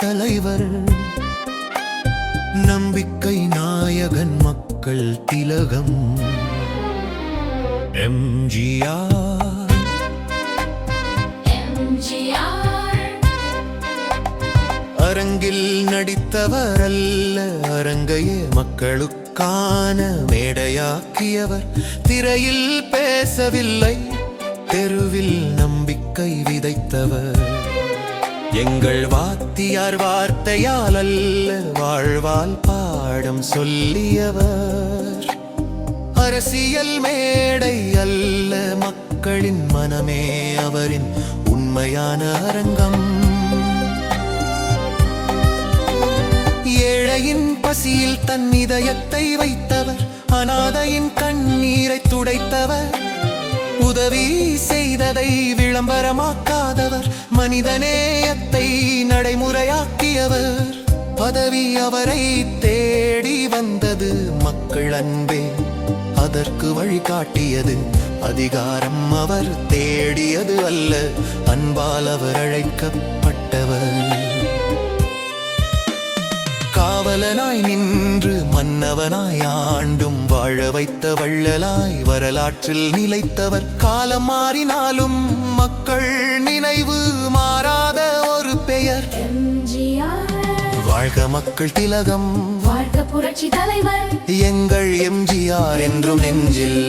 தலைவர், நம்பிக்கை நாயகன், மக்கள் திலகம் எம்ஜிஆர். அரங்கில் நடித்தவர் அல்ல, அரங்கையே மக்களுக்கான மேடையாக்கியவர். திரையில் பேசவில்லை, தெருவில் நம்பிக்கை விதைத்தவர். எங்கள் வாத்தியார் வார்த்தையால் அல்ல, வாழ்வால் பாடம் சொல்லியவர். அரசியல் மேடை அல்ல, மக்களின் மனமே அவரின் உண்மையான அரங்கம். ஏழையின் பசியில் தன் இதயத்தை வைத்தவர், அநாதையின் கண்ணீரை துடைத்தவர். உதவி செய்ததை விளம்பரமாக்காதவர், மனிதநேயத்தை நடைமுறையாக்கியவர். பதவி அவரை தேடி வந்தது, மக்கள் அன்பே அதற்கு வழிகாட்டியது. அதிகாரம் அவர் தேடியது அல்ல, அன்பால் அவர் அழைக்கப்பட்டவர். காவலனாய் நின்று மன்னவனாய் ஆண்டும் வாழ வைத்த வள்ளலாய் வரலாற்றில் நிலைத்தவர். காலம் மாறினாலும் மக்கள் நினைவு மாறாத ஒரு பெயர் எம்ஜிஆர். வாழ்க மக்கள் திலகம், வாழ்க புரட்சி தலைவர், எங்கள் எம்ஜிஆர் என்றும் நெஞ்சில்.